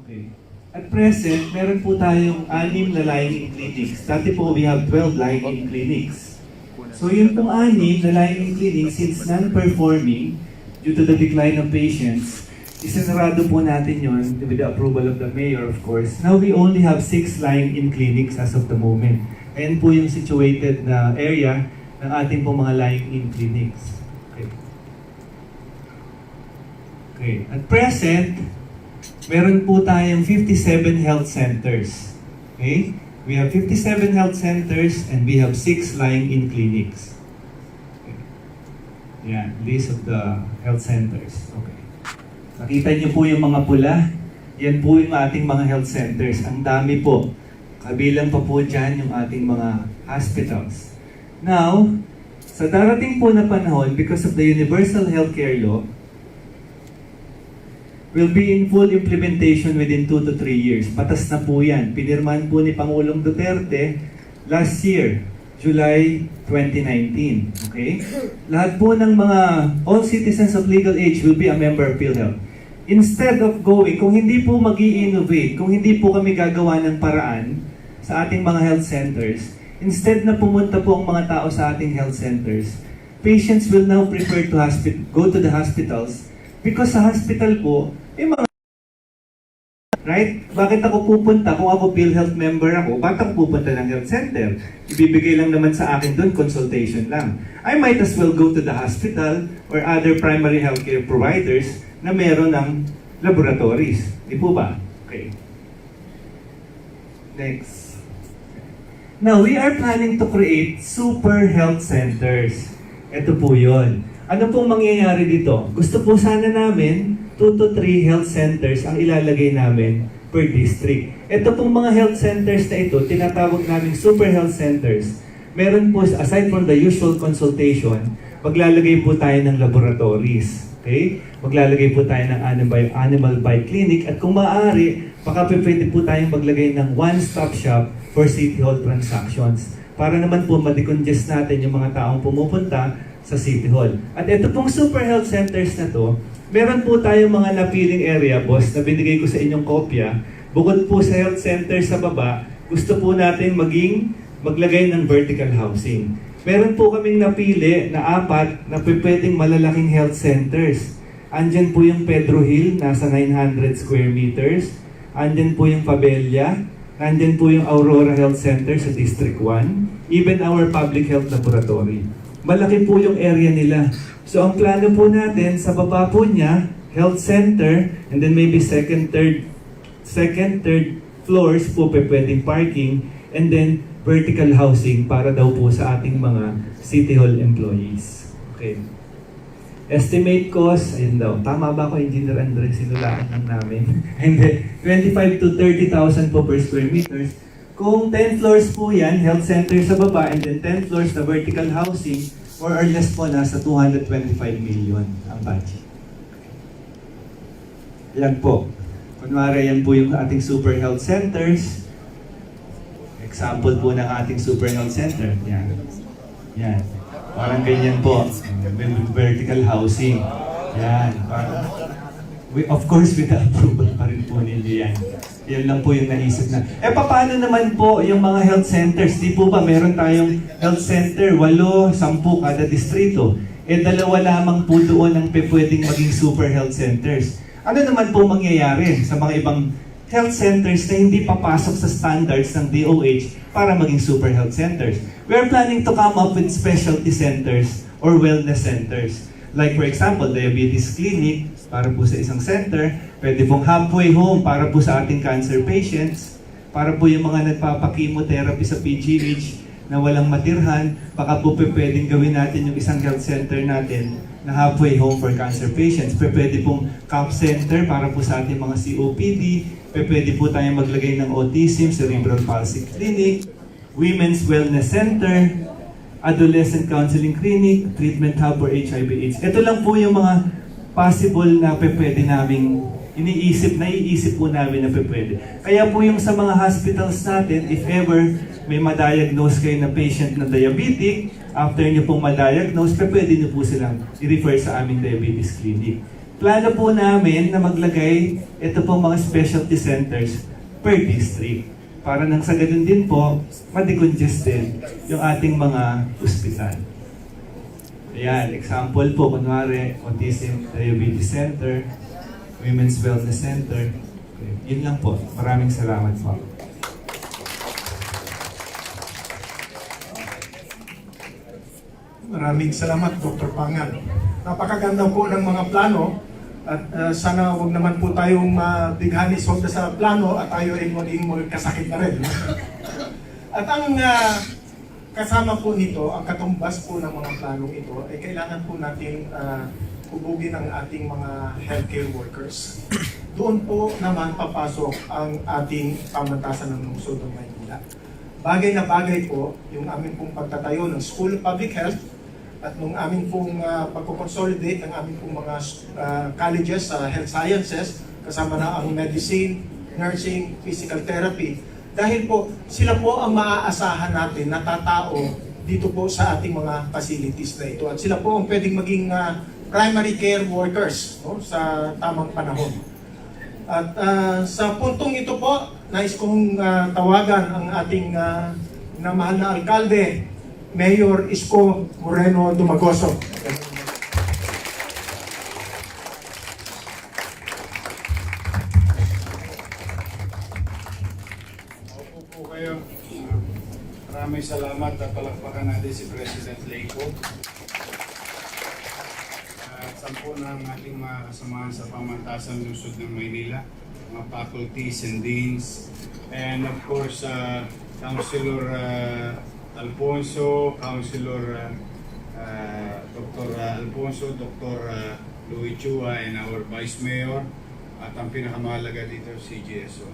Okay. At present, meron po tayong 6 na lying-in clinics. Dati po, we have 12 lying-in clinics. So yun pong 6 na lying-in clinics, since non-performing due to the decline of patients, isinarado po natin yun with the approval of the mayor, of course. Now we only have 6 lying-in clinics as of the moment. Ayan po yung situated na area ng ating pong mga lying-in clinics. Okay. Okay. At present, meron po tayong 57 health centers. Okay? We have 57 health centers and we have 6 lying-in clinics. Okay. Yan, list of the health centers. Okay. Nakita niyo po yung mga pula. Yan po yung ating mga health centers. Ang dami po. Kabilang pa po dyan yung ating mga hospitals. Now, sa darating po na panahon, because of the Universal Healthcare Law, will be in full implementation within 2 to 3 years. Batas na po yan. Pinirmahan po ni Pangulong Duterte last year, July 2019. Okay? Lahat po ng mga all citizens of legal age will be a member of PhilHealth. Instead of going, kung hindi po mag-i-innovate, kung hindi po kami gagawa ng paraan sa ating mga health centers, instead na pumunta po ang mga tao sa ating health centers, patients will now prefer to go to the hospitals because sa hospital po, mga right? Bakit ako pupunta? Kung ako PhilHealth member ako, bakit ako pupunta ng health center? Ibibigay lang naman sa akin doon, consultation lang. I might as well go to the hospital or other primary healthcare providers na meron ng laboratories. Di po ba? Okay. Next. Now, we are planning to create super health centers. Ito po yun. Ano pong mangyayari dito? Gusto po sana namin 2 to 3 health centers ang ilalagay namin per district. Ito pong mga health centers na ito, tinatawag namin super health centers. Meron po, aside from the usual consultation, maglalagay po tayo ng laboratories. Okay? Maglalagay po tayo ng animal bite clinic at kung maaari, baka pwede po tayong maglagay ng one-stop shop for City Hall transactions. Para naman po ma-decongest natin yung mga taong pumupunta sa City Hall. At ito pong super health centers na to, meron po tayong mga napiling area, boss, na binigay ko sa inyong kopya. Bukod po sa health center sa baba, gusto po natin maglagay ng vertical housing. Meron po kaming napili na 4 na pwedeng malalaking health centers. Andyan po yung Pedro Hill, nasa 900 square meters. Andyan po yung Pabella. Andyan po yung Aurora Health Center sa District 1. Even our public health laboratory. Malaki po yung area nila. So ang plano po natin, sa baba po niya, health center, and then maybe second, third floors po pwedeng parking, and then vertical housing para daw po sa ating mga City Hall employees. Okay. Estimate cost, ayun daw. Tama ba ako, Engineer Andres? Sinulaan lang namin. And then, 25 to 30,000 po per square meters. Kung 10 floors po yan, health center sa baba, and then 10 floors na vertical housing, more or less po nasa 225 million ang budget. Yan po. Kunwari, yan po yung ating super health centers. Example po ng ating super health center. Yan. Yan. Parang ganyan po. Vertical housing. Yan. Of course, with the approval pa rin po ninyo yan. Yan lang po yung naisip na. Paano naman po yung mga health centers? Di po ba meron tayong health center, 8, 10 kada distrito. 2 lamang po doon ang pwedeng maging super health centers. Ano naman po mangyayari sa mga ibang health centers na hindi papasok sa standards ng DOH para maging super health centers? We are planning to come up with specialty centers or wellness centers. Like for example, diabetes clinic para po sa isang center, pwede pong halfway home para po sa ating cancer patients, para po yung mga nagpapakimotherapy sa PGH na walang matirhan, baka po pwedeng gawin natin yung isang health center natin na halfway home for cancer patients. Pwede pong CAP center para po sa ating mga COPD, pwede po tayong maglagay ng autism, cerebral palsy clinic, women's wellness center, adolescent counseling clinic, treatment hub for HIV/AIDS. Ito lang po yung mga possible na pwede naming naiisip po namin na pwede. Kaya po yung sa mga hospitals natin, if ever may ma-diagnose kayo na patient na diabetic, after nyo pong ma-diagnose, pwede nyo po silang i-refer sa aming diabetes clinic. plano po namin na maglagay ito pong mga specialty centers per district. Para nang sa ganun din po, ma-decongest din yung ating mga ospital. Ayan, example po, kunwari, Autism Diabetes Center, Women's Wellness Center. Okay. Yun lang po. Maraming salamat po. Maraming salamat, Dr. Pangan. Napakaganda po ng mga plano at sana huwag naman po tayong mabighani sa plano at tayo ay maging kasakit na rin. At ang kasama po nito, ang katumbas po ng mga planong ito ay kailangan po natin hubugin ang ating mga healthcare workers. Doon po naman papasok ang ating pamantasan ng lungsod ng Maynila. Bagay na bagay po yung aming pong pagtatayo ng School of Public Health at nung aming pong pagko-consolidate ng aming pong mga colleges sa health sciences, kasama na ang medicine, nursing, physical therapy. Dahil po, sila po ang maaasahan natin na tatao dito po sa ating mga facilities na ito. At sila po ang pwedeng maging primary care workers, no, sa tamang panahon. At sa puntong ito po, nais kong tawagan ang ating mahal na alkalde, Mayor Isko Moreno Dumagoso. Opo po kayo. Maraming salamat at palakpakan natin si President Leiko. At sampu ng ating mga kasamahan sa pamantasan lungsod ng Maynila, mga faculties and deans, and of course, Councilor Alfonso, Councilor Dr. Alfonso, Dr. Louis Chua, and our Vice Mayor, at ang pinakamahalaga dito, si GSO.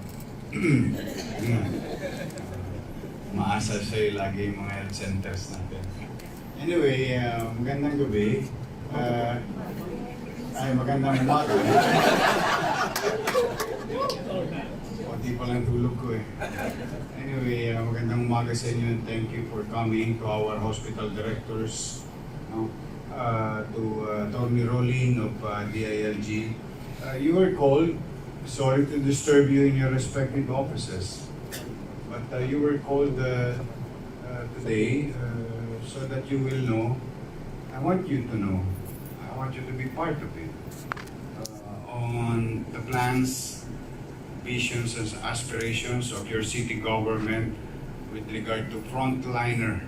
Maasa sa'yo lagi yung mga health centers natin. Anyway, magandang gabi. Magandang umaga. Konti pa lang tulog ko eh. Anyway, magandang umaga sa inyo and thank you for coming to our hospital directors, to Tony Rolling of DILG. You were called, sorry to disturb you in your respective offices, but you were called today so that you will know. I want you to know. I want you to be part of it. On the plans, visions and aspirations of your city government with regard to frontliner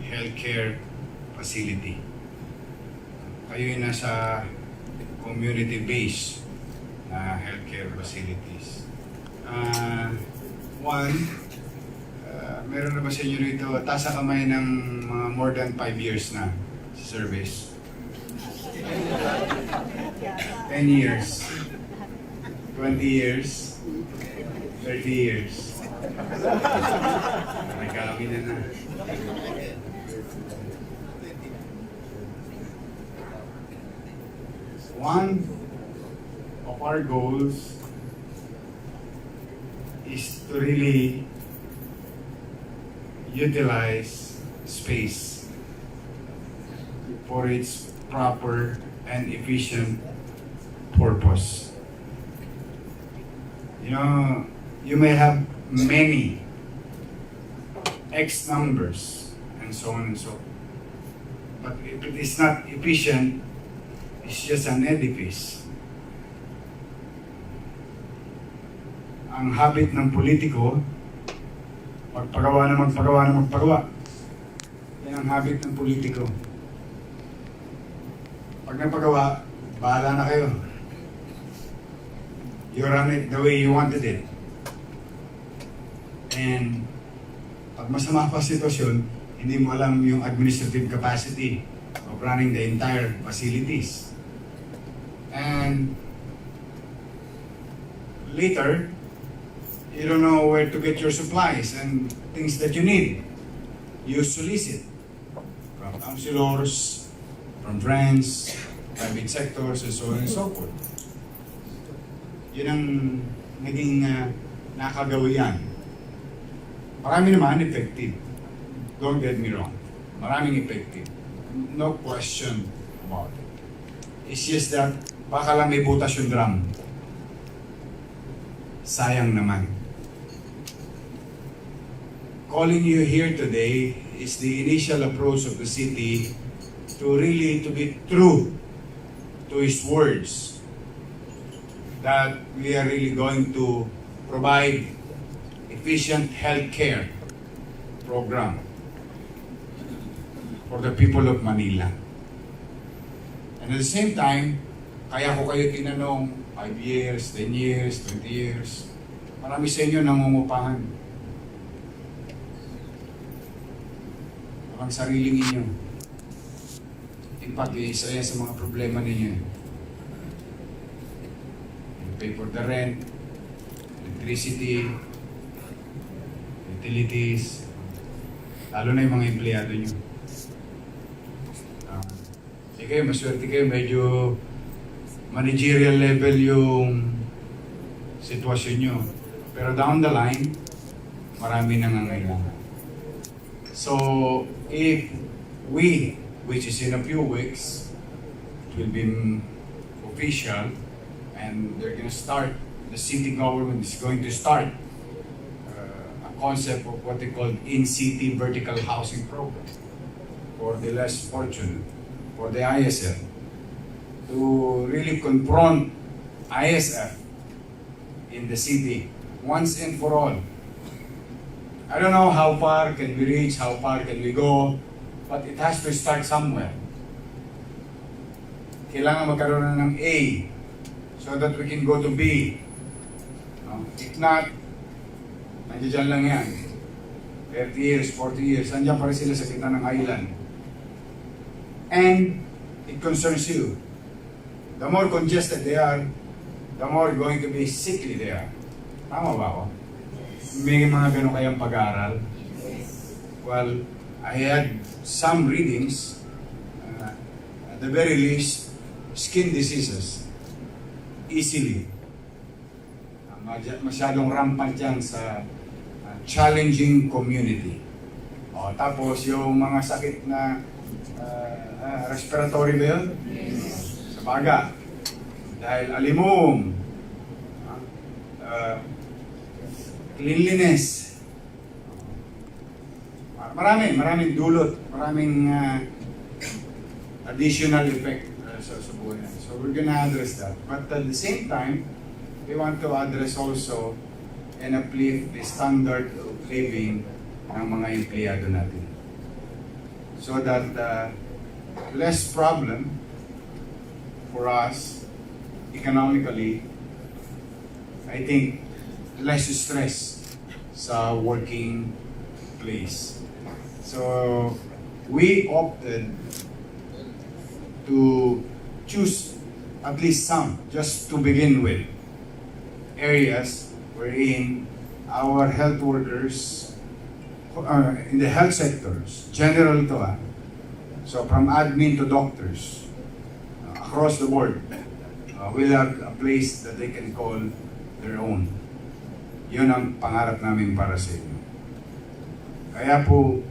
healthcare facility. Kayo ay nasa community-based na healthcare facilities. Meron na ba sa inyo rito, taas sa kamay ng mga more than 5 years na service? 10 years. 20 years, 30 years. Nagkakami na. One of our goals is to really utilize space for its proper and efficient purpose. You know, you may have many X numbers and so on and so on. But if it is not efficient, it's just an edifice. Ang habit ng politiko, magpagawa na magpagawa na magpagawa. Yan ang habit ng politiko. Pag napagawa, bahala na kayo. You run it the way you wanted it. And pag masama pa sitwasyon, hindi mo alam yung administrative capacity of running the entire facilities. And later, you don't know where to get your supplies and things that you need. You solicit from councilors, from friends, private sectors, and so on and so forth. Yun ang naging nakagawian. Marami naman effective. Don't get me wrong. Maraming effective. No question about it. It's just that baka lang may butas yung drum. Sayang naman. Calling you here today is the initial approach of the city to really to be true to his words that we are really going to provide efficient healthcare program for the people of Manila. And at the same time, kaya ko kayo tinanong 5 years, 10 years, 20 years. Marami sa inyo nangungupahan. Ang sariling inyo. In fact, isa yan sa mga problema ninyo. You pay for the rent, electricity, utilities, lalo na yung mga empleyado nyo. Kayo, maswerte kayo, medyo managerial level yung sitwasyon nyo. Pero down the line, marami nangangailangan. So, if we, which is in a few weeks, it will be official, and they're going to start, the city government is going to start a concept of what they call in-city vertical housing program for the less fortunate, for the ISF, to really confront ISF in the city once and for all. I don't know how far can we reach, how far can we go, but it has to start somewhere. Kailangan magkaroon na ng A so that we can go to B. No? If not, nandiyan lang yan. 30 years, 40 years, nandiyan pa rin sila sa gitna ng island. And it concerns you. The more congested they are, the more going to be sickly they are. Tama ba ako? May mga ganun kayang pag-aaral? Well, I had some readings, at the very least, skin diseases, easily. Masyadong rampant yan sa challenging community. O, tapos yung mga sakit na respiratory ba yun? Sa baga. Dahil alimong, cleanliness. Maraming dulot, maraming additional effect sa buhay. So we're gonna address that. But at the same time, we want to address also and uplift the standard of living ng mga empleyado natin. So that less problem for us economically, I think less stress sa working place. So we opted to choose at least some, just to begin with, areas wherein our health workers in the health sectors, general to so from admin to doctors, across the board, will have a place that they can call their own. Yun ang pangarap namin para sa inyo. Kaya po,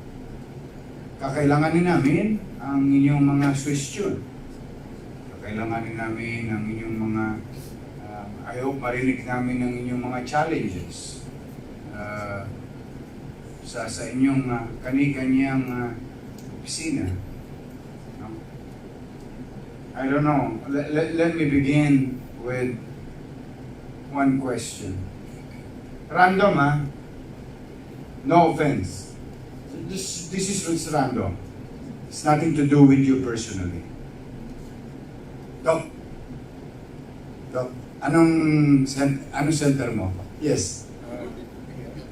kakailanganin namin ang inyong mga suggestion. Kakailanganin namin ang inyong mga, I hope marinig namin ang inyong mga challenges sa inyong kani-kanyang opisina. No? I don't know. Let me begin with one question. Random, no offense. This is just random. It's nothing to do with you personally. Doc, anong center mo? Yes.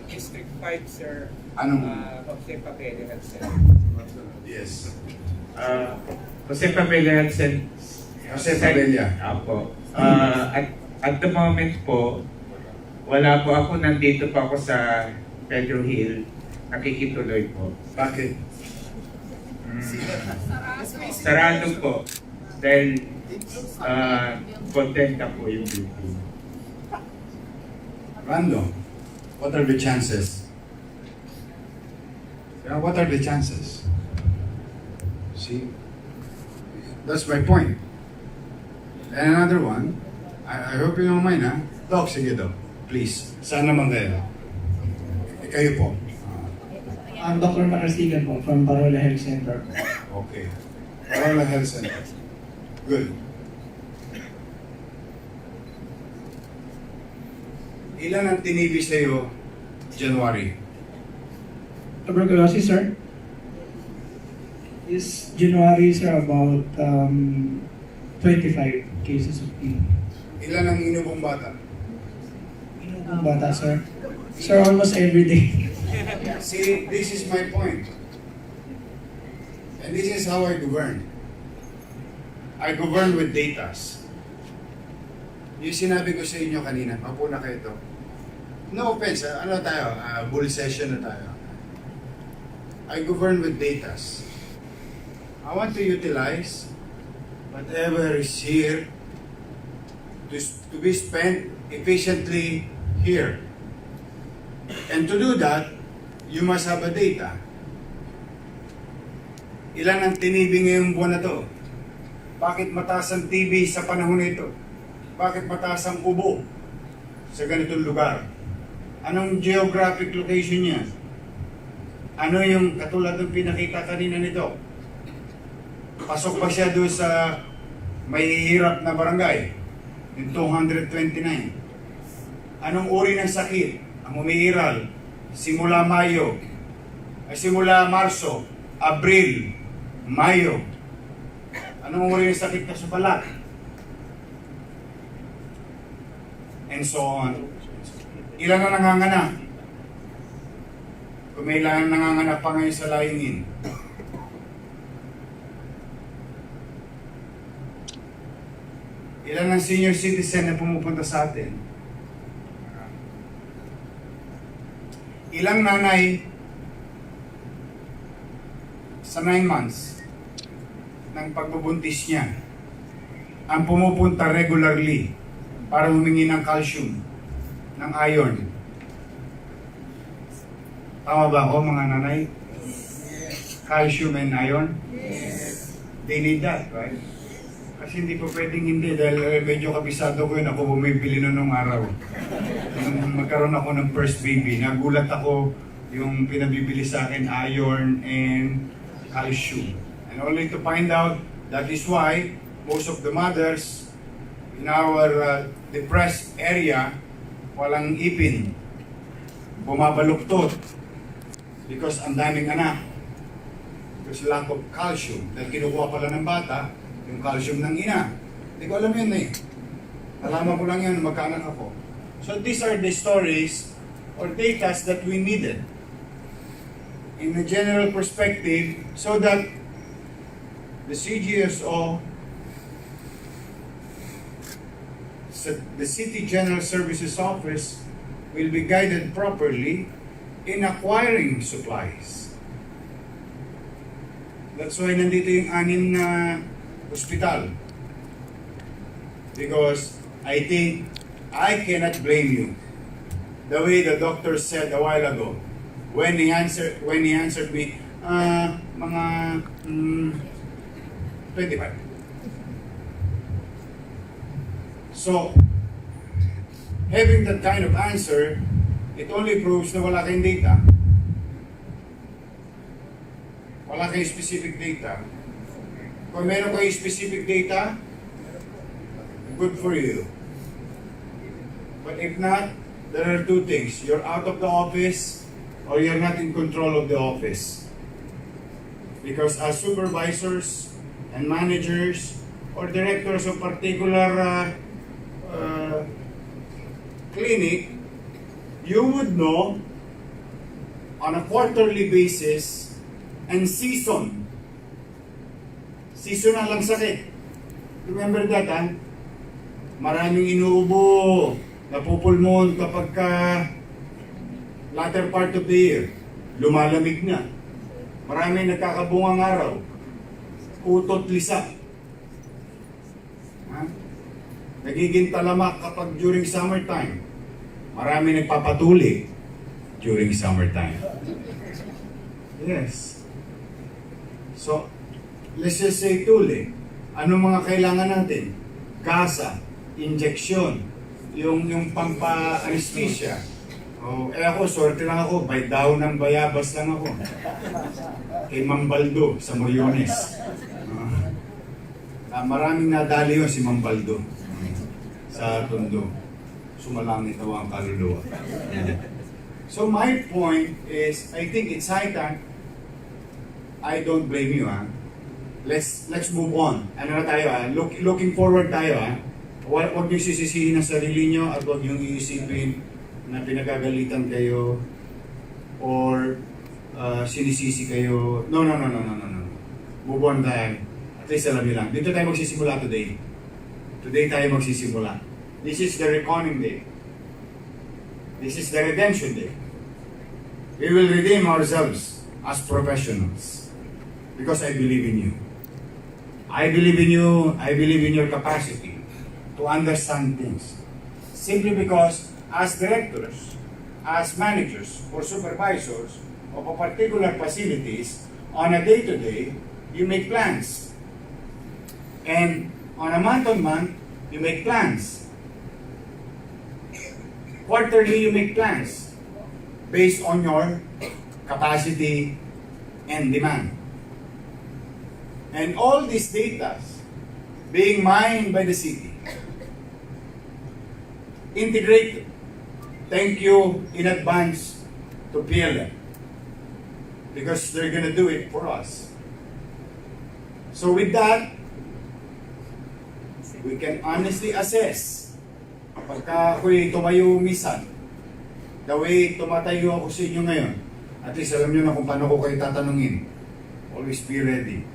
District 5, sir. Anong? Jose Papel Health Center. Yes. Jose Papel Health Center. Jose Pabella. Apo. At the moment po, wala po ako, nandito pa ako sa Pedro Hill. Nakikituloy po. Bakit? Sarado po. Dahil content na po yung building. Random. What are the chances? Yeah, what are the chances? See? That's my point. And another one, I hope you don't mind, ha? Doc, sige Doc. Please. Saan naman kayo? Kayo po. I'm Dr. Macarsigan po from Parola Health Center. Okay. Parola Health Center. Good. Ilan ang tinibis sa'yo January? Tuberculosis, sir? Is January, sir, about 25 cases of TB. Ilan ang inubong bata? Inubong bata, sir? Sir, almost every day. See, this is my point. And this is how I govern. I govern with datas. Yung sinabi ko sa inyo kanina, mapuna kayo ito. No offense, ano tayo? Bull session na tayo. I govern with datas. I want to utilize whatever is here to be spent efficiently here. And to do that, you must have a data. Ilan ang tinibing ngayong buwan na to? Bakit mataas ang TB sa panahon nito? Bakit mataas ang ubo sa ganitong lugar? Anong geographic location niya? Ano yung katulad ng pinakita kanina nito? Pasok ba siya doon sa may hirap na barangay? Yung 229. Anong uri ng sakit ang umiiral? Simula Marso, Abril, Mayo. Anong uri ng sakit ka sa balat? And so on. Ilan na nanganganak? Kung may ilan nanganganak pa ngayon sa layingin. Ilan ang senior citizen na pumupunta sa atin? Ilang nanay sa 9 months ng pagbubuntis niya ang pumupunta regularly para humingi ng calcium, ng iron. Tama ba ako mga nanay? Calcium and iron? They need that, right? Kasi hindi po pwedeng hindi dahil medyo kabisado ko yun ako bumibili nung araw. Nung magkaroon ako ng first baby, nagulat ako yung pinabibili sa akin iron and calcium. And only to find out that is why most of the mothers in our depressed area walang ipin, bumabaluktot because ang daming anak. Because lack of calcium. Dahil kinukuha pala ng bata yung calcium ng ina. Hindi ko alam yun eh. Alaman ko lang yun, magkaanak ako. So these are the stories or data that we needed in a general perspective so that the CGSO, the City General Services Office, will be guided properly in acquiring supplies. That's why nandito yung 6 na hospital. Because I think I cannot blame you. The way the doctor said a while ago, when he answered me, mga 25. So, having that kind of answer, it only proves na wala kayong data. Wala kayong specific data. Kung meron kayong specific data, good for you. But if not, there are two things. You're out of the office or you're not in control of the office. Because as supervisors and managers or directors of particular clinic, you would know on a quarterly basis and seasonal lang sakit. Remember that, ha? Maraming inuubo, napupulmon kapag latter part of the year, lumalamig na. Maraming nagkakabungang araw, utot lisa. Ha? Nagiging talamak kapag during summertime. Marami nagpapatuli during summertime. Yes. So, let's just say tuli. Ano mga kailangan natin? gasa, injection, yung pampa-anesthesia. Oh, ako, sorte lang ako, by down ng bayabas lang ako. Kay Mambaldo sa Moriones. Maraming nadali yun si Mambaldo sa Tondo. Sumalangit na ang kaluluwa. So my point is, I think it's high time. I don't blame you, ha. Let's move on. Ano na tayo, ha? Looking forward tayo, ha. Huwag niyo sisisihin ang sarili niyo at huwag niyo iisipin na pinagagalitan kayo or sinisisi kayo. No. Move on tayo. At least alam niyo lang. Dito tayo magsisimula today. Today tayo magsisimula. This is the reckoning day. This is the redemption day. We will redeem ourselves as professionals because I believe in you. I believe in you. I believe in your capacity to understand things. Simply because as directors, as managers or supervisors of a particular facilities, on a day-to-day, you make plans. And on a month-on-month, you make plans. Quarterly, you make plans based on your capacity and demand. And all these data being mined by the city, integrated. Thank you in advance to PLM because they're gonna do it for us. So with that, we can honestly assess. Pagka ako'y tumayo minsan, the way tumatayo ako sa inyo ngayon, at least alam nyo na kung paano ko kayo tatanungin. Always be ready.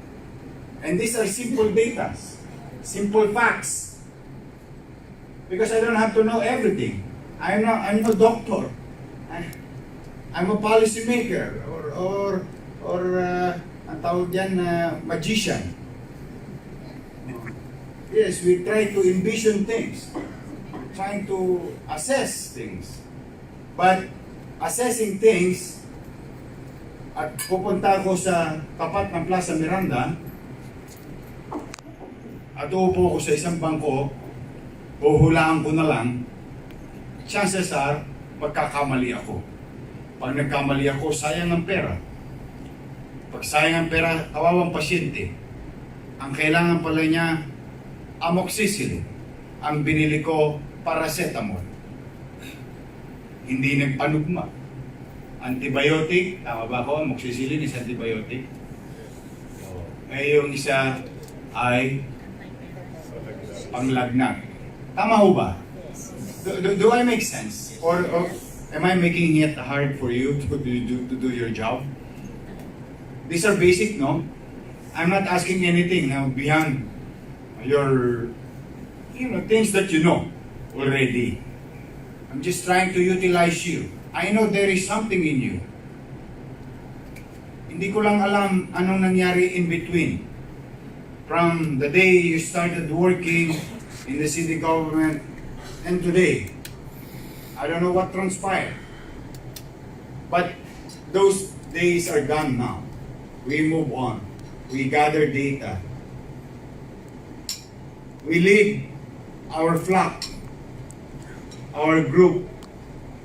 And these are simple data, simple facts. Because I don't have to know everything. I'm no doctor. I'm a policy maker or ang tawag diyan magician. Yes, we try to envision things, trying to assess things. But assessing things, at pupunta ako sa tapat ng Plaza Miranda, at uupo ko sa isang bangko, huhulaan ko na lang, chances are, magkakamali ako. Pag nagkamali ako, sayang ang pera. Pag sayang ang pera, kawawang pasyente. Ang kailangan pala niya, amoxicillin. Ang binili ko, paracetamol. Hindi nagpanugma. Antibiotic, tama ba ako? Amoxicillin is antibiotic. Eh yung isa ay panglagnat. Tama ho ba? Do I make sense? Or am I making it hard for you to do your job? These are basic, no? I'm not asking anything now beyond your, things that you know already. I'm just trying to utilize you. I know there is something in you. Hindi ko lang alam anong nangyari in between. From the day you started working in the city government and today. I don't know what transpired. But those days are gone now. We move on. We gather data. We lead our flock, our group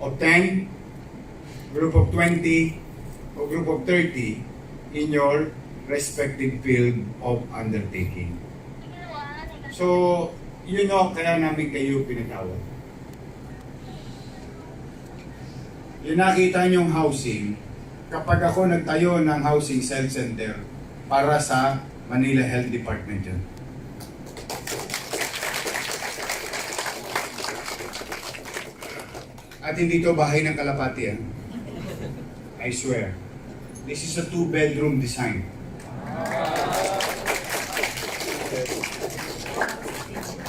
of 10, group of 20, or group of 30 in your respective field of undertaking. So, kaya namin kayo pinatawag. Yung nakita niyong housing, kapag ako nagtayo ng housing cell center para sa Manila Health Department dyan. At hindi to bahay ng kalapati, I swear. This is a 2-bedroom design.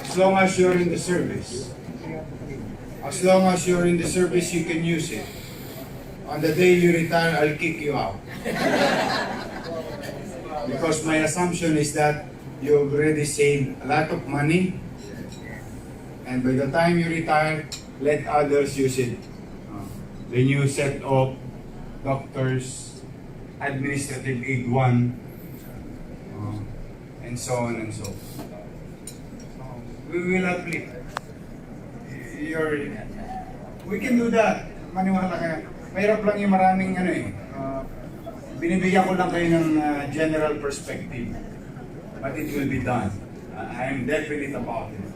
As long as you're in the service, you can use it. On the day you retire, I'll kick you out. Because my assumption is that you already saved a lot of money, and by the time you retire, let others use it. The new set of doctors, administrative aid 1, and so on and so forth. we will uplift. We can do that. Maniwala ka. Mahirap lang yung maraming binibigyan ko lang kayo ng general perspective. But it will be done. I am definite about it.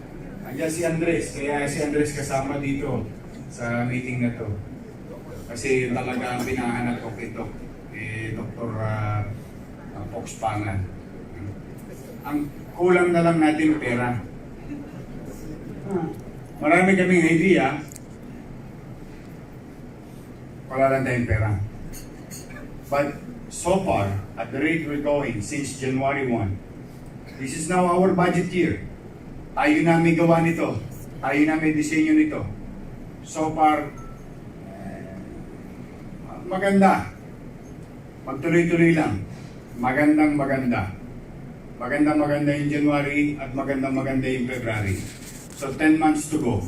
Andiyan si Andres, kaya si Andres kasama dito sa meeting na to. Kasi talaga ang pinahanap ko kito, Dr. Fox Pangan. Ang kulang na lang natin pera. Marami kaming idea, wala lang tayong pera. But so far, at the rate we're going since January 1, this is now our budget year. Tayo namin gawa nito. Tayo namin disenyo nito. So far, maganda. Magtuloy-tuloy lang. Magandang-maganda. Magandang-maganda yung January at magandang-maganda yung February. So 10 months to go.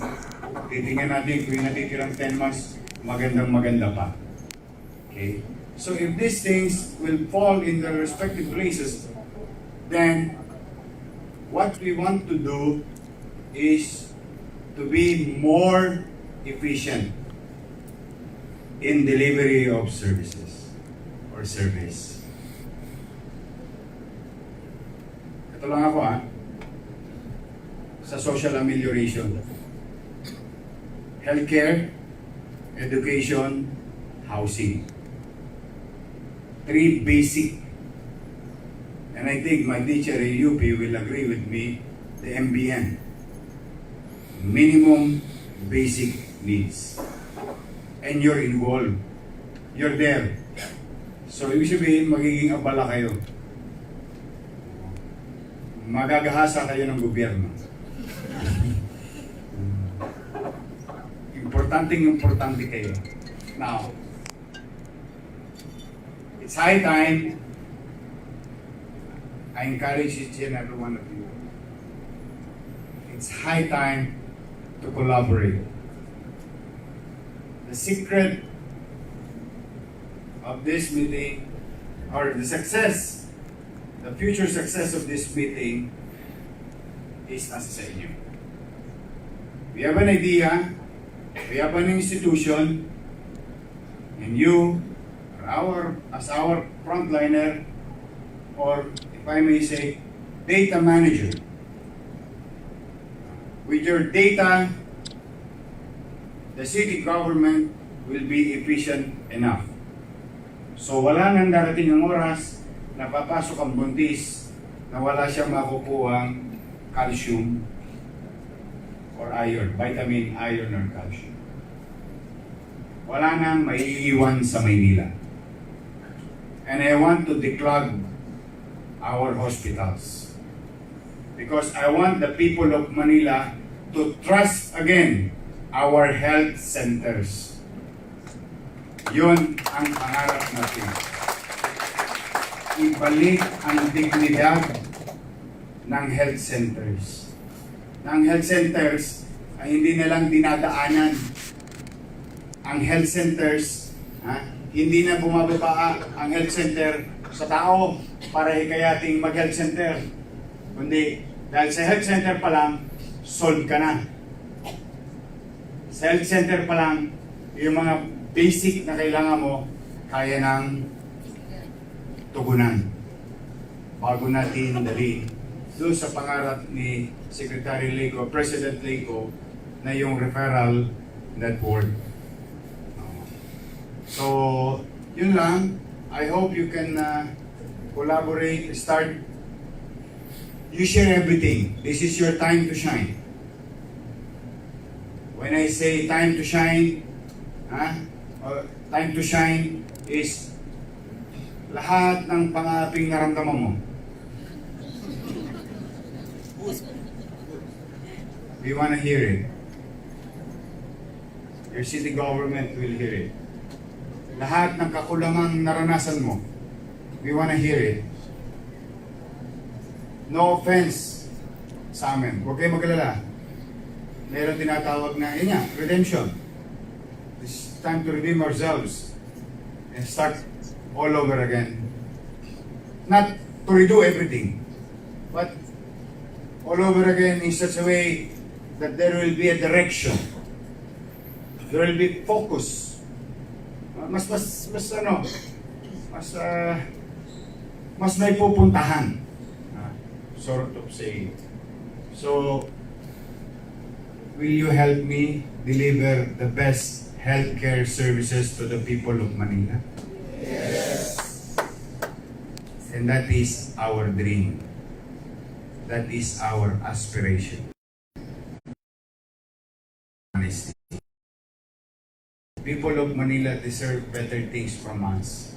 Titingnan natin kung yung natitirang 10 months, magandang-maganda pa. Okay? So if these things will fall in their respective places, then what we want to do is to be more efficient in delivery of services or service. Ito lang ako sa social amelioration. Healthcare, education, housing. 3 basic. And I think my teacher in UP will agree with me, the MBN. Minimum basic needs. And you're involved. You're there. So, ibig sabihin, magiging abala kayo. Magagahasa kayo ng gobyerno. Importante kayo. Now, it's high time. I encourage each and every one of you. It's high time to collaborate. The secret of this meeting, or the success, the future success of this meeting, is nasa sa inyo. We have an idea, we have an institution, and you are as our frontliner, or if I may say, data manager. With your data, the city government will be efficient enough. So wala nang darating ng oras na papasok ang buntis na wala siyang makukuhang calcium or iron, vitamin, iron, or calcium. Wala nang maiiwan sa Maynila. And I want to declog our hospitals. Because I want the people of Manila to trust again our health centers. Yun ang pangarap natin. Ibalik ang dignidad ng health centers. Ng health centers ay hindi na lang dinadaanan. Ang health centers, hindi na bumababa ang health center sa tao para hikayating mag-health center. Kundi, dahil sa health center pa lang, solve ka na. Sa health center pa lang, yung mga basic na kailangan mo, kaya nang tugunan. Bago natin dali doon sa pangarap ni Secretary Lico, President Lico, na yung referral network. So, yun lang. I hope you can collaborate, start. You share everything. This is your time to shine. When I say time to shine, time to shine is lahat ng pang-aping naramdaman mo. We want to hear it. Your city government will hear it. Lahat ng kakulangang naranasan mo, we want to hear it. No offense sa amin. Huwag kayo mag-alala. Meron tinatawag na, yun nga, redemption. It's time to redeem ourselves and start all over again. Not to redo everything, but all over again in such a way that there will be a direction. There will be focus. Mas may pupuntahan. Sort of saying. So, will you help me deliver the best healthcare services to the people of Manila? Yes. And that is our dream. That is our aspiration. Honesty. People of Manila deserve better things from us.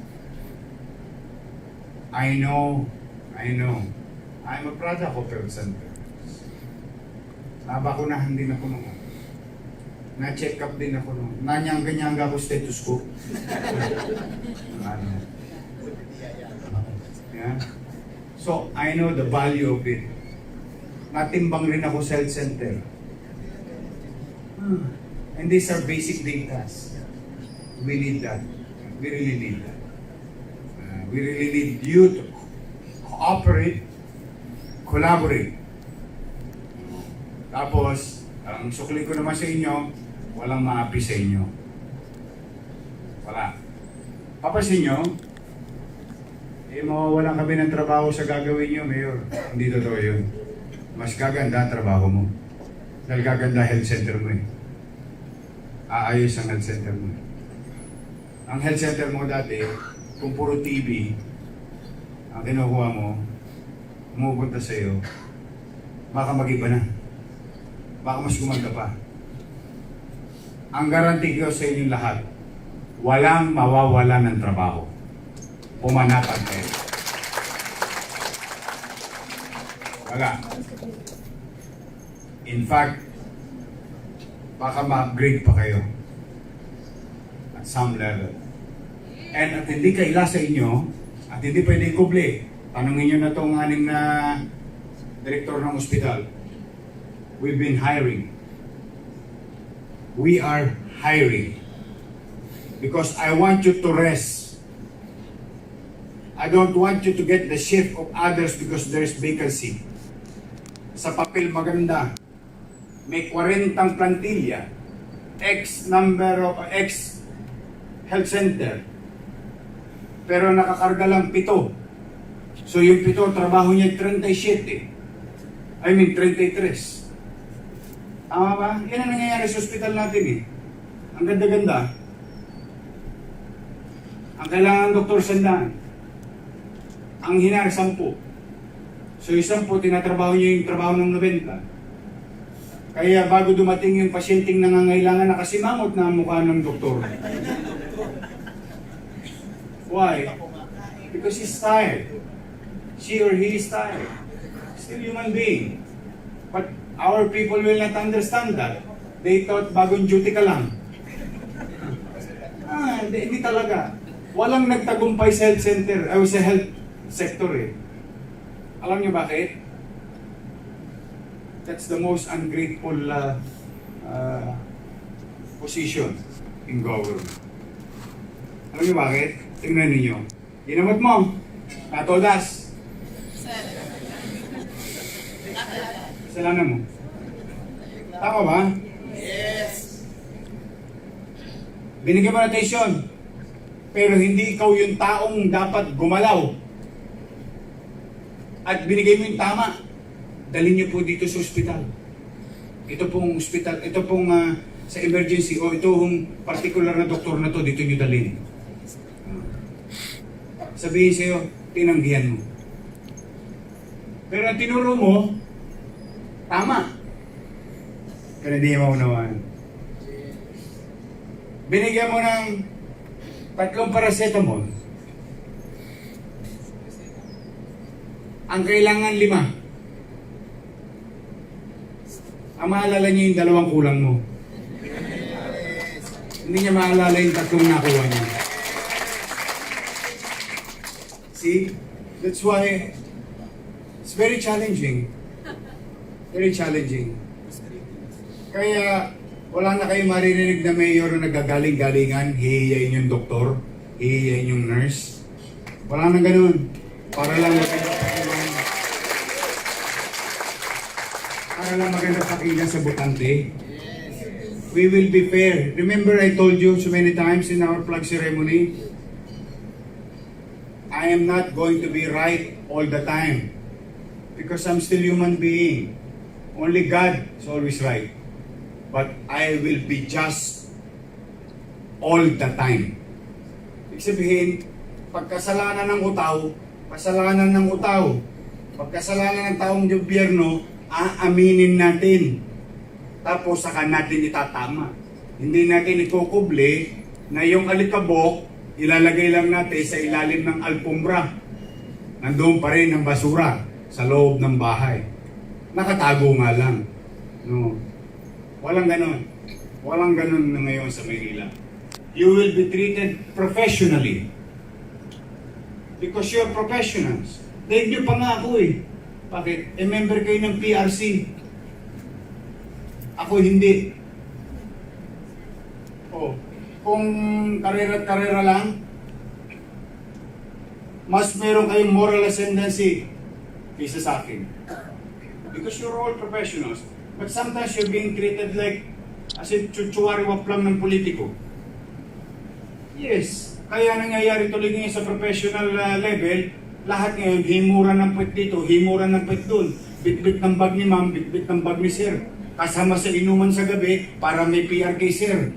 I know. I'm a product of health center. Nabakunahan din ako noon. Na-check up din ako noon. Nanyangga-nyangga ako stethoscope. Ano? Yeah? So, I know the value of it. Natimbang rin ako sa health center. And these are basic data. We need that. We really need that. We really need you to cooperate, collaborate. Tapos, ang sukli ko naman sa inyo, walang maapi sa inyo. Wala. Papasin nyo, mawawalan kami ng trabaho sa gagawin nyo, Mayor. Hindi totoo yun. Mas gaganda ang trabaho mo. Dahil gaganda health center mo eh. Aayos ang health center mo. Ang health center mo dati, kung puro TV, ang kinukuha mo, umupunta sa'yo, baka mag-iba na. Baka mas gumanda pa. Ang garanti ko sa inyong lahat, walang mawawala ng trabaho. Pumanapan kayo. Wala. In fact, baka ma-upgrade pa kayo at some level. And at hindi kaila sa inyo, at hindi pwede ikuble, tanungin nyo na itong anim na direktor ng ospital. We've been hiring. We are hiring. Because I want you to rest. I don't want you to get the shift of others because there's vacancy. Sa papel maganda, may 40 plantilla, X number of X health center, pero nakakarga lang 7. So yung 7, trabaho niya 37. I mean 33. Tama ba? Yan ang nangyayari sa ospital natin eh. Ang ganda-ganda. Ang kailangan doktor sandaan. Ang hinar 10. So yung 10, tinatrabaho niya yung trabaho ng 90. Kaya bago dumating yung pasyenteng nangangailangan, nakasimangot na ang mukha ng doktor. Why? Because he's tired. She or he is tired. Still human being. But our people will not understand that. They thought bagong duty ka lang. Hindi talaga. Walang nagtagumpay sa health center, sa health sector eh. Alam niyo bakit? That's the most ungrateful position in government. Alam niyo bakit? Tingnan ninyo. Ginamot mo. Natodas. Kasalanan mo. Tama ba? Yes. Binigyan mo ng attention. Pero hindi ikaw yung taong dapat gumalaw. At binigay mo yung tama. Dalhin niyo po dito sa ospital. Ito pong ospital, ito pong sa emergency o ito pong particular na doktor na to, dito niyo dalhin. Sabihin sa'yo, tinanggihan mo. Pero ang tinuro mo, tama. Kaya hindi niya maunawaan. Binigyan mo ng 3 paracetamol. Ang kailangan 5. Ang maalala niya yung 2 kulang mo. Hindi niya maalala yung 3 nakuha niya. See? That's why it's very challenging. Very challenging. Kaya wala na kayong maririnig na mayor na nagagaling-galingan, hihiyain yung doktor, hihiyain yung nurse. Wala na ganun. Para lang para lang maganda pakinggan sa botante. We will be fair. Remember I told you so many times in our flag ceremony, I am not going to be right all the time because I'm still human being. Only God is always right. But I will be just all the time. Ibig sabihin, pagkasalanan ng utaw, kasalanan ng utaw. Pagkasalanan ng taong gobyerno, aaminin natin. Tapos saka natin itatama. Hindi natin ikukuble na yung alikabok, ilalagay lang natin sa ilalim ng alpombra. Nandoon pa rin ang basura sa loob ng bahay. Nakatago nga lang. No. Walang ganon. Walang ganon na ngayon sa Manila. You will be treated professionally. Because you're professionals. Dahil nyo pa nga ako eh. Bakit? Member kayo ng PRC. Ako hindi. Oh, kung karera-karera lang, mas meron kayong moral ascendancy kaysa sa akin. Because you're all professionals. But sometimes you're being treated like as if chuchuwariwap lang ng politiko. Yes, kaya nangyayari tuloy ngayon sa professional level, lahat ngayon himura ng puwet dito, himura ng puwet doon, bitbit ng bag ni ma'am, bitbit ng bag ni sir. Kasama sa inuman sa gabi para may PR kay sir.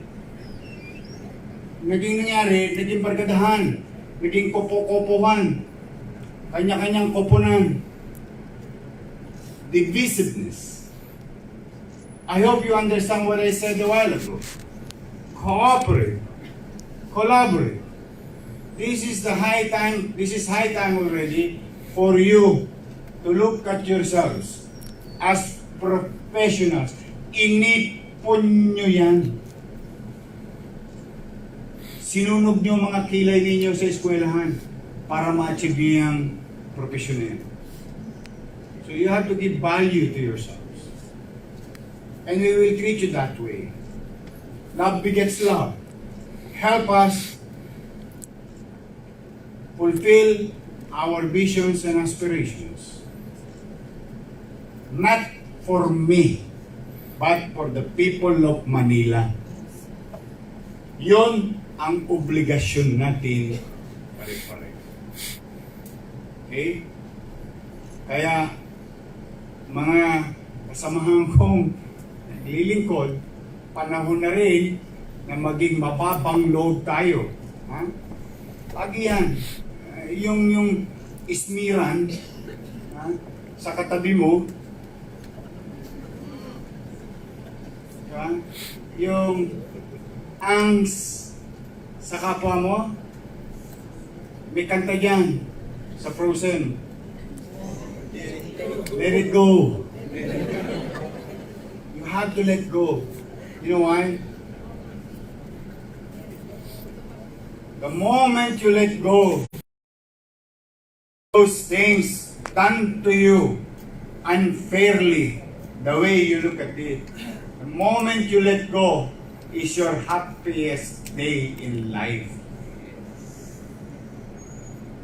Naging nangyari, naging barkadahan, naging kopo-kopohan, kanya-kanyang koponan. Divisiveness. I hope you understand what I said a while ago. Cooperate. Collaborate. This is high time already for you to look at yourselves as professionals. Inipon nyo yan. Sinunog nyo mga kilay ninyo sa eskwelahan para ma-achieve nyo yung profesyon na yan. So you have to give value to yourselves. And we will treat you that way. Love begets love. Help us fulfill our visions and aspirations. Not for me, but for the people of Manila. Yon ang obligasyon natin pare-pareho. Okay? Kaya, mga kasamahan kong naglilingkod, panahon na rin na maging mababang load tayo. Ha? Lagi yan. Yung ismiran, ha? Sa katabi mo, ha? Yung angst sa kapwa mo, may kanta dyan sa Frozen. Let it go. You have to let go. You know why? The moment you let go, those things done to you unfairly, the way you look at it, the moment you let go is your happiest day in life.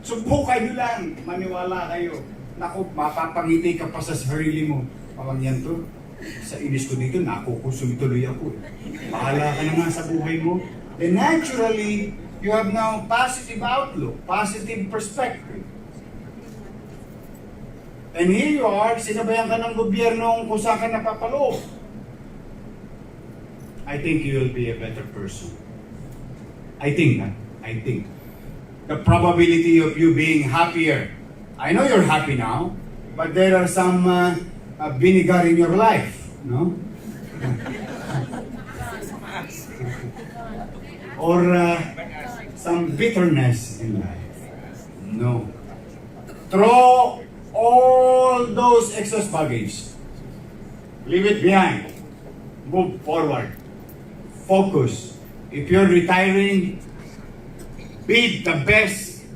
Subukan nyo lang, maniwala kayo. Naku, mapapangiti ka pa sa sarili mo. Parang yan to, sa Isko dito, nakukusum tuloy ako. Bahala ka na nga sa buhay mo. Then naturally, you have now positive outlook, positive perspective. And here you are, sinabayan ka ng gobyerno kung saan ka napapaloob. I think you will be a better person. I think. The probability of you being happier. I know you're happy now, but there are some vinegar in your life, no? Or some bitterness in life. No. Throw all those excess baggage. Leave it behind. Move forward. Focus. If you're retiring, be the best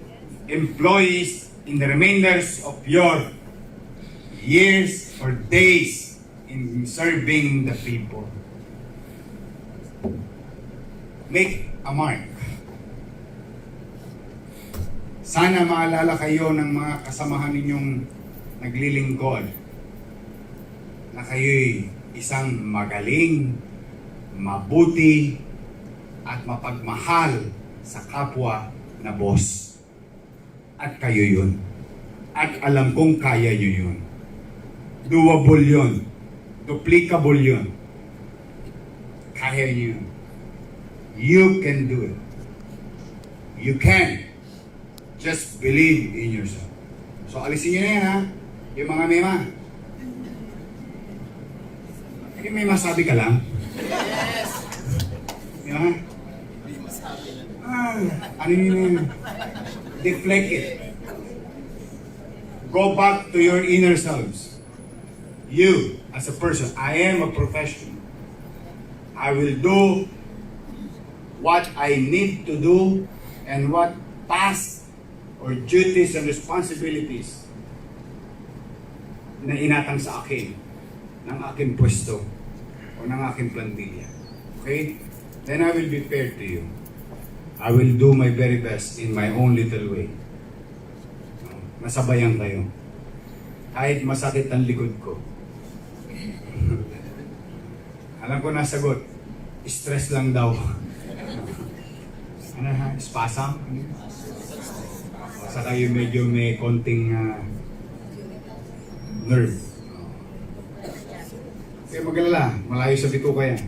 employees in the remainders of your years or days in serving the people. Make a mark. Sana maalala kayo ng mga kasamahan ninyong naglilingkod. na kayo'y isang magaling, mabuti, at mapagmahal sa kapwa na boss. At kayo yun. At alam kong kaya nyo yun. Doable yun. Duplicable yun. Kaya nyo yun. You can do it. You can. Just believe in yourself. So alisin nyo na yan, ha? Yung mga mema. Yung may masabi ka lang. Yes! Yung ano yun? Deflect it. Go back to your inner selves. You, as a person, I am a professional. I will do what I need to do and what tasks or duties and responsibilities na inatang sa akin ng aking pwesto o ng aking plantilla. Okay? Then I will be fair to you. I will do my very best in my own little way. Nasabayan kayo. Kahit masakit ang likod ko. Alam ko nasagot. Stress lang daw. Ano ha? Spasm? Saka yung medyo may konting nerve. Kaya mag-alala, malayo sa bituka yan.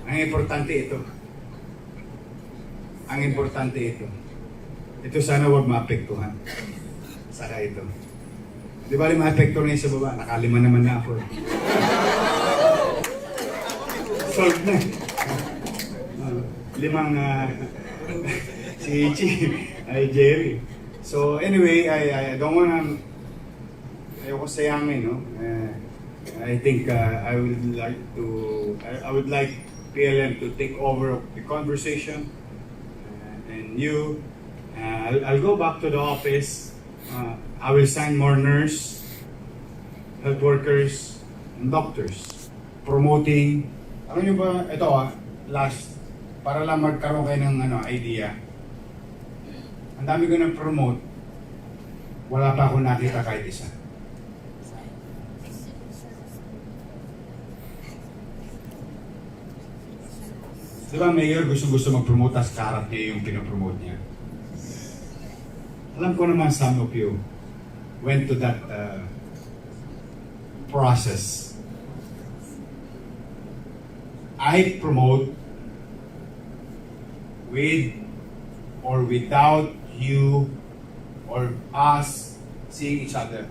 Ang importante ito. Ang importante ito. Ito sana huwag maapektuhan. Saka ito. Di ba maapekto na yung sa baba? Nakalima naman na ako. Solved na. Limang si Ichi ay Jerry. So anyway, I don't wanna ayoko sayangin, no? I think I would like PLM to take over the conversation, and you, I'll go back to the office. I will sign more nurse, health workers, and doctors, promoting. Ano nyo ba, ito last, para lang magkaroon kayo ng idea. Ang dami ko na-promote, wala pa akong nakita kahit isa. Di ba, Mayor, gusto mag-promote as karat niya yung pinapromote niya? Alam ko naman some of you went to that process. I promote with or without you or us seeing each other.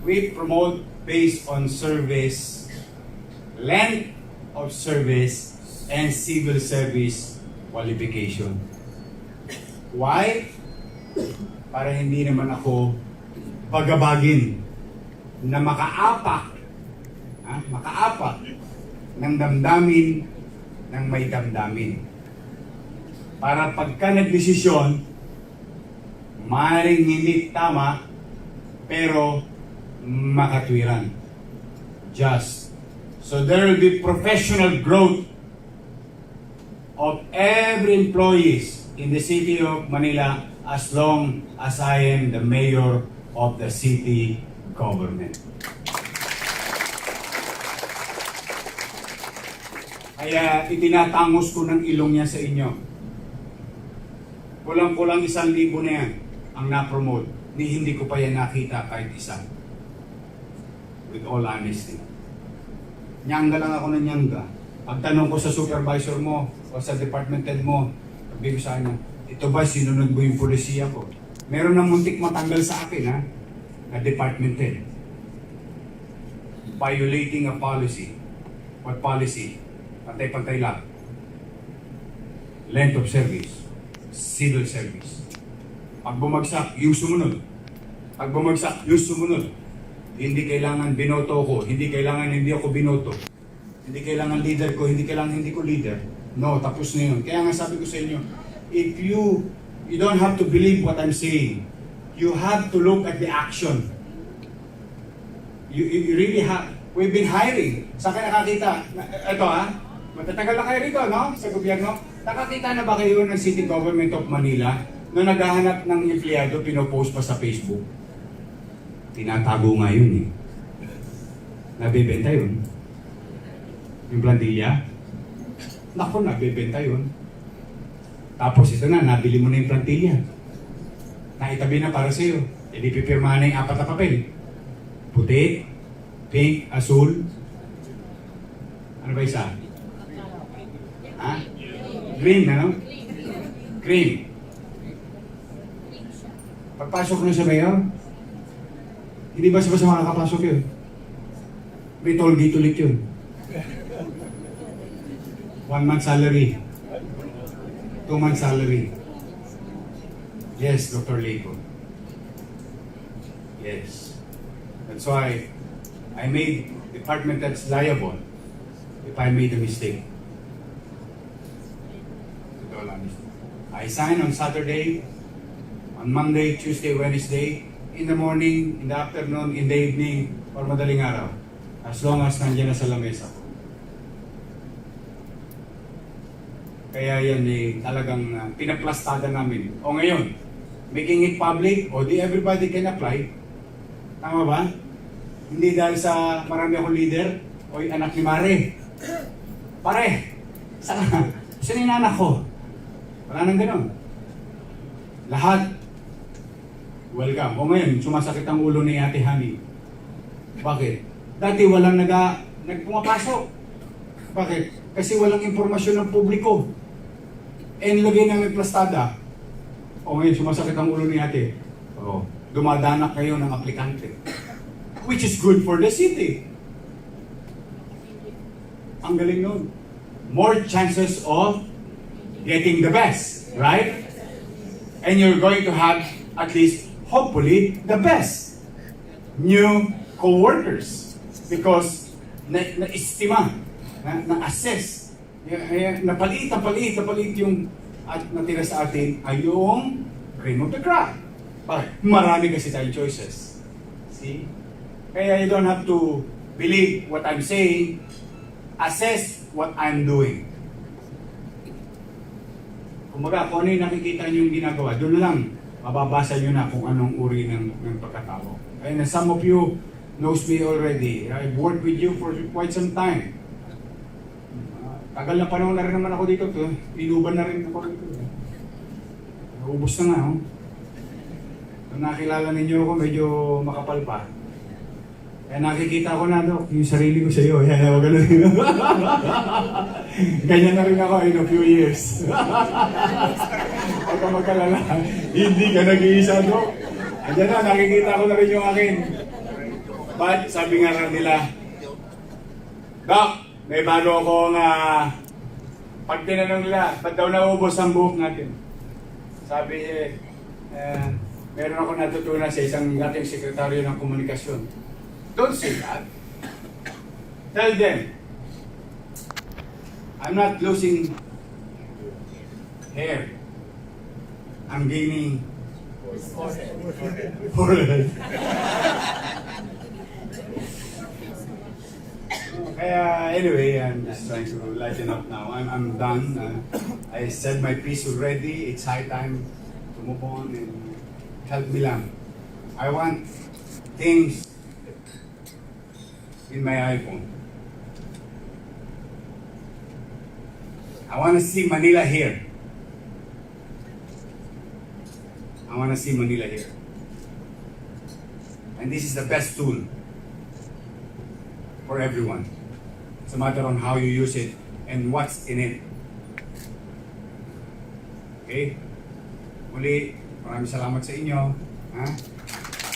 We promote based on service, length of service, and civil service qualification. Why? Para hindi naman ako bagabagin na makaapak ng damdamin ng may damdamin. Para pagka nagdesisyon, maaaring hindi tama, pero makatwiran. Just. So there will be professional growth of every employees in the city of Manila as long as I am the mayor of the city government. Kaya itinatangos ko ng ilong niya sa inyo. Kulang-kulang 1,000 na yan ang na-promote. Hindi ko pa yan nakita kahit isa. With all honesty. Nyangga lang ako ng nyangga. Pagtanong ko sa supervisor mo o sa department head mo, sabi ko sa kanya, ito ba sinunod mo yung polisiya ko? Meron ng muntik matanggal sa akin, ha? Na department head. Violating a policy. What policy? Pantay-pantay lang. Length of service. Civil service. Pag bumagsak, yung sumunod. Pag bumagsak, yung sumunod. Hindi kailangan binoto ko. Hindi kailangan hindi ako binoto. Hindi kailangan leader ko. Hindi kailangan hindi ko leader. No, tapos na yun. Kaya nga sabi ko sa inyo, if you don't have to believe what I'm saying. You have to look at the action. You really have. We've been hiring. Saan kayo nakakita? Ito matatagal na kayo rito, no? Sa gobyerno. Nakakita na ba kayo ng City Government of Manila na naghahanap ng empleyado, pinopost pa sa Facebook? Tinatago nga yun, eh. Nabibenta yun. Yung plantilla. Naku, nabibenta yun. Tapos ito na, nabili mo na yung plantilla. Naitabi na para sa'yo. E di pipirmahan na yung 4 na papel. Puti, pink, asul. Ano ba isa? Ha? Green, ano? Green. Pagpasok nyo sa mayor, hindi ba sa makakapasok yun? May toll gate ulit yun. 1 month salary. 2 month salary. Yes, Dr. Leico. Yes. That's why I made department that's liable if I made a mistake. I sign on Saturday, on Monday, Tuesday, Wednesday, in the morning, in the afternoon, in the evening, or madaling araw. As long as nandiyan na sa lamesa ko. Kaya yan talagang pinaplastada namin. O ngayon, making it public, o di everybody can apply. Tama ba? Hindi dahil sa marami akong leader, o yung anak ni Mare. Pare, saan yung anak ko? Wala nang ganun. Lahat, welcome. O ngayon, sumasakit ang ulo ni Ate Honey. Bakit? Dati walang nagpumapasok. Bakit? Kasi walang impormasyon ng publiko. Eh, nilagay namin plastada. O ngayon, sumasakit ang ulo ni Ate. O, dumadanak kayo ng aplikante. Which is good for the city. Ang galing nun. More chances of getting the best, right? And you're going to have, at least, hopefully, the best new co-workers. Because na-estima, na-assess, napalit yung at natira sa atin ay yung cream of the crop. Bakit? Marami kasi tayong choices. See? Kaya you don't have to believe what I'm saying, assess what I'm doing. Kumbaga, kung ano yung nakikita nyo yung ginagawa, doon lang mababasa nyo na kung anong uri ng pagkatao. And some of you knows me already. I've worked with you for quite some time. Tagal na panahon na rin naman ako dito. Inuban na rin ako dito. Naubos na nga. Nung nakilala ninyo ako, medyo makapal pa. Kaya nakikita ko na, Dok, yung sarili ko sa iyo. Huwag ganun. Ganyan na rin ako in a few years. Huwag ka magkalala. Hindi ka nag-iisa, Dok. Andiyan na, nakikita ko na rin yung akin. But sabi nga lang nila, Doc, may bago akong pag tinanong nila, ba't daw naubos ang buhok natin? Sabi meron ako natutunan sa isang dating sekretaryo ng komunikasyon. Don't say that. Tell them, I'm not losing hair. I'm gaining forehead. Kaya anyway, I'm just trying to lighten up now. I'm done. I said my piece already. It's high time to move on and help me lang. I want things in my iPhone. I want to see Manila here. I want to see Manila here. And this is the best tool for everyone. It's a matter on how you use it and what's in it. Okay? Muli, maraming salamat sa inyo. Ha?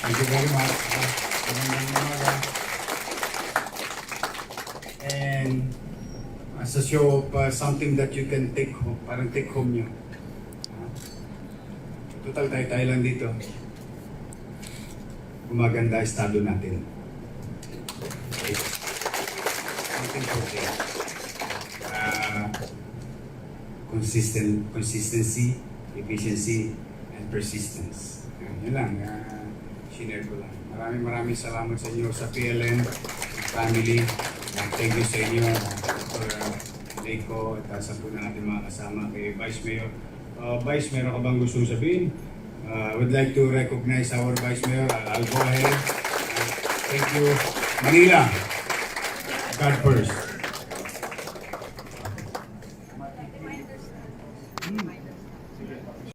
Thank you very much. And as a show of something that you can take home, parang take home nyo. Total tayo lang dito. Gumaganda estado natin. Okay. Something okay. Consistency, efficiency, and persistence. Yun lang. Shinare ko lang. Maraming salamat sa inyo sa PLN, family. Thank you sa inyo, Dr. Isko, at sa po na natin mga kasama kay Vice Mayor. Vice, meron ka bang gustong sabihin? I would like to recognize our Vice Mayor. I'll go ahead. Thank you. Manila. God first.